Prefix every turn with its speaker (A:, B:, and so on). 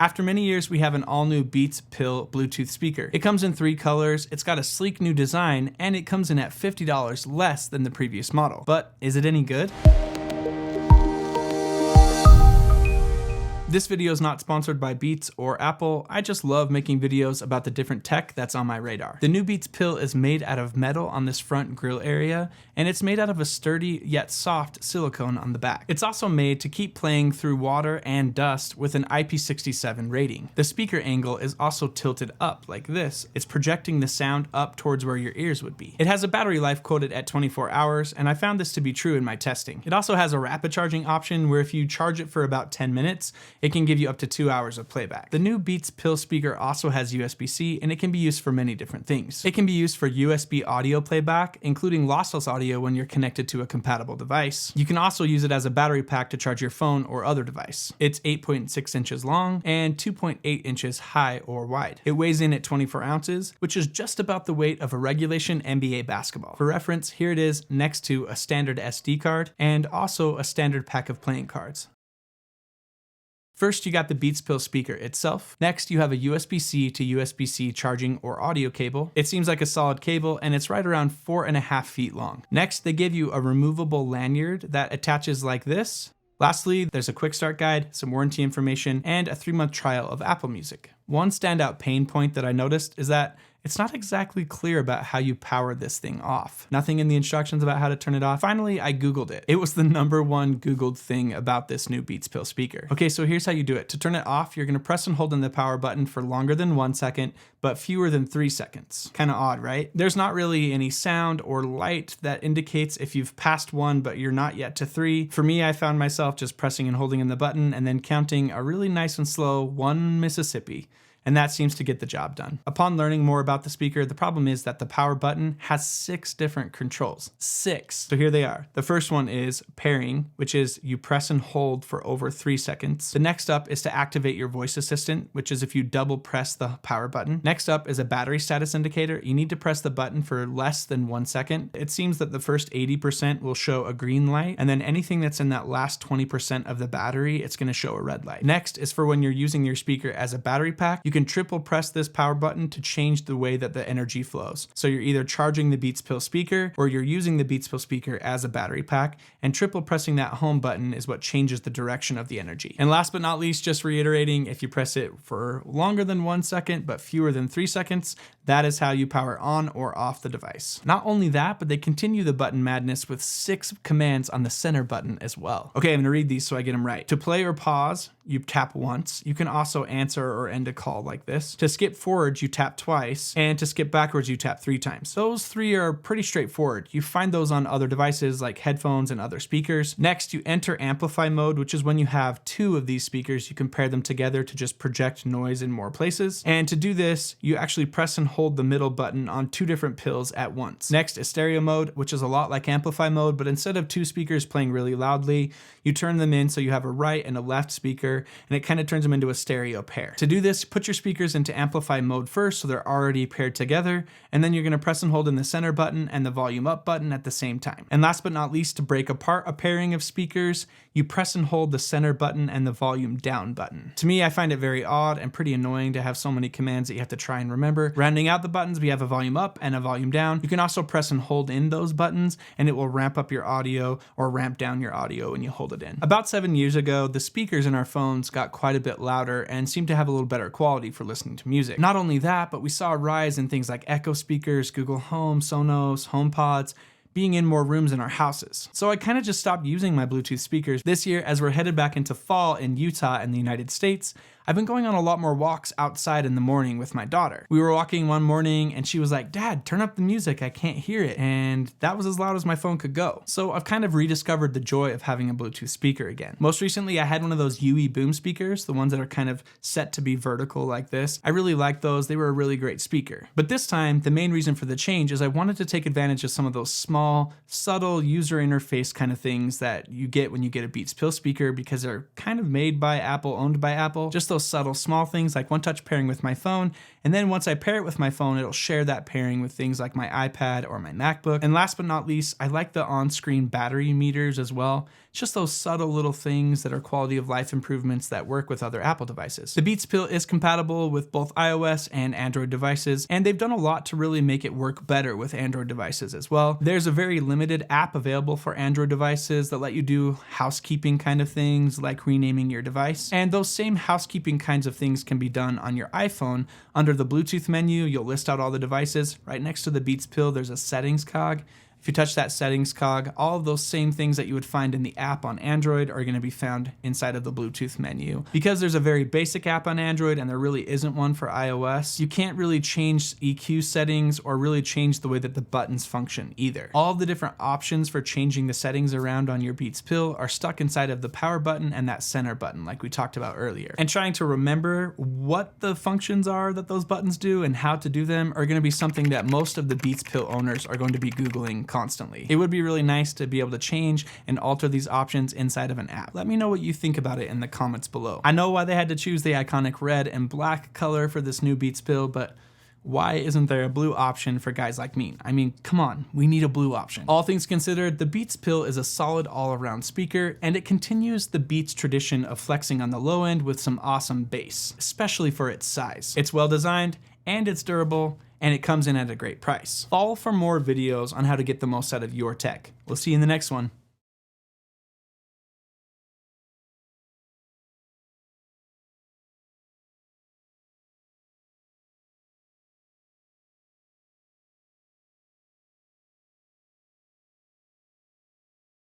A: After many years, we have an all-new Beats Pill Bluetooth speaker. It comes in 3 colors, it's got a sleek new design, and it comes in at $50 less than the previous model. But is it any good? This video is not sponsored by Beats or Apple. I just love making videos about the different tech that's on my radar. The new Beats Pill is made out of metal on this front grill area, and it's made out of a sturdy yet soft silicone on the back. It's also made to keep playing through water and dust with an IP67 rating. The speaker angle is also tilted up like this. It's projecting the sound up towards where your ears would be. It has a battery life quoted at 24 hours, and I found this to be true in my testing. It also has a rapid charging option where if you charge it for about 10 minutes, it can give you up to 2 hours of playback. The new Beats Pill speaker also has USB-C, and it can be used for many different things. It can be used for USB audio playback, including lossless audio when you're connected to a compatible device. You can also use it as a battery pack to charge your phone or other device. It's 8.6 inches long and 2.8 inches high or wide. It weighs in at 24 ounces, which is just about the weight of a regulation NBA basketball. For reference, here it is next to a standard SD card and also a standard pack of playing cards. First, you got the Beats Pill speaker itself. Next, you have a USB-C to USB-C charging or audio cable. It seems like a solid cable, and it's right around 4.5 feet long. Next, they give you a removable lanyard that attaches like this. Lastly, there's a quick start guide, some warranty information, and a 3-month trial of Apple Music. One standout pain point that I noticed is that it's not exactly clear about how you power this thing off. Nothing in the instructions about how to turn it off. Finally, I Googled it. It was the #1 Googled thing about this new Beats Pill speaker. Okay, so here's how you do it. To turn it off, you're gonna press and hold in the power button for longer than 1 second, but fewer than 3 seconds. Kinda odd, right? There's not really any sound or light that indicates if you've passed 1, but you're not yet to 3. For me, I found myself just pressing and holding in the button and then counting a really nice and slow 1 Mississippi. And that seems to get the job done. Upon learning more about the speaker, the problem is that the power button has 6 different controls. 6. So here they are. The first one is pairing, which is you press and hold for over 3 seconds. The next up is to activate your voice assistant, which is if you double press the power button. Next up is a battery status indicator. You need to press the button for less than 1 second. It seems that the first 80% will show a green light, and then anything that's in that last 20% of the battery, it's gonna show a red light. Next is for when you're using your speaker as a battery pack. You can triple press this power button to change the way that the energy flows. So you're either charging the Beats Pill speaker or you're using the Beats Pill speaker as a battery pack, and triple pressing that home button is what changes the direction of the energy. And last but not least, just reiterating, if you press it for longer than 1 second but fewer than 3 seconds, that is how you power on or off the device. Not only that, but they continue the button madness with 6 commands on the center button as well. Okay, I'm gonna read these so I get them right. To play or pause, you tap once. You can also answer or end a call like this. To skip forward, you tap twice. And to skip backwards, you tap 3 times. Those 3 are pretty straightforward. You find those on other devices like headphones and other speakers. Next, you enter amplify mode, which is when you have 2 of these speakers. You can pair them together to just project noise in more places. And to do this, you actually press and hold the middle button on 2 different pills at once. Next is stereo mode, which is a lot like amplify mode, but instead of 2 speakers playing really loudly, you turn them in so you have a right and a left speaker, and it kind of turns them into a stereo pair. To do this, put your speakers into amplify mode first so they're already paired together, and then you're gonna press and hold in the center button and the volume up button at the same time. And last but not least, to break apart a pairing of speakers, you press and hold the center button and the volume down button. To me, I find it very odd and pretty annoying to have so many commands that you have to try and remember. Rounding out the buttons, we have a volume up and a volume down. You can also press and hold in those buttons and it will ramp up your audio or ramp down your audio when you hold it in. About 7 years ago, the speakers in our phones got quite a bit louder and seemed to have a little better quality for listening to music. Not only that, but we saw a rise in things like Echo speakers, Google Home, Sonos, HomePods, being in more rooms in our houses. So I kind of just stopped using my Bluetooth speakers. This year, as we're headed back into fall in Utah and the United States, I've been going on a lot more walks outside in the morning with my daughter. We were walking one morning and she was like, "Dad, turn up the music, I can't hear it." And that was as loud as my phone could go. So I've kind of rediscovered the joy of having a Bluetooth speaker again. Most recently, I had one of those UE boom speakers, the ones that are kind of set to be vertical like this. I really liked those. They were a really great speaker. But this time, the main reason for the change is I wanted to take advantage of some of those small small, subtle user interface kind of things that you get when you get a Beats Pill speaker, because they're kind of made by Apple, owned by Apple. Just those subtle small things like one-touch pairing with my phone, and then once I pair it with my phone, it'll share that pairing with things like my iPad or my MacBook. And last but not least, I like the on-screen battery meters as well. It's just those subtle little things that are quality of life improvements that work with other Apple devices. The Beats Pill is compatible with both iOS and Android devices, and they've done a lot to really make it work better with Android devices as well. There's a very limited app available for Android devices that let you do housekeeping kind of things like renaming your device. And those same housekeeping kinds of things can be done on your iPhone. Under the Bluetooth menu, you'll list out all the devices. Right next to the Beats Pill, there's a settings cog. If you touch that settings cog, all of those same things that you would find in the app on Android are going to be found inside of the Bluetooth menu. Because there's a very basic app on Android and there really isn't one for iOS, you can't really change EQ settings or really change the way that the buttons function either. All of the different options for changing the settings around on your Beats Pill are stuck inside of the power button and that center button like we talked about earlier. And trying to remember what the functions are that those buttons do and how to do them are going to be something that most of the Beats Pill owners are going to be Googling constantly. It would be really nice to be able to change and alter these options inside of an app. Let me know what you think about it in the comments below. I know why they had to choose the iconic red and black color for this new Beats Pill, but why isn't there a blue option for guys like me? I mean, come on, we need a blue option. All things considered, the Beats Pill is a solid all-around speaker, and it continues the Beats tradition of flexing on the low end with some awesome bass, especially for its size. It's well designed, and it's durable, and it comes in at a great price. Follow for more videos on how to get the most out of your tech. We'll see you in the next one.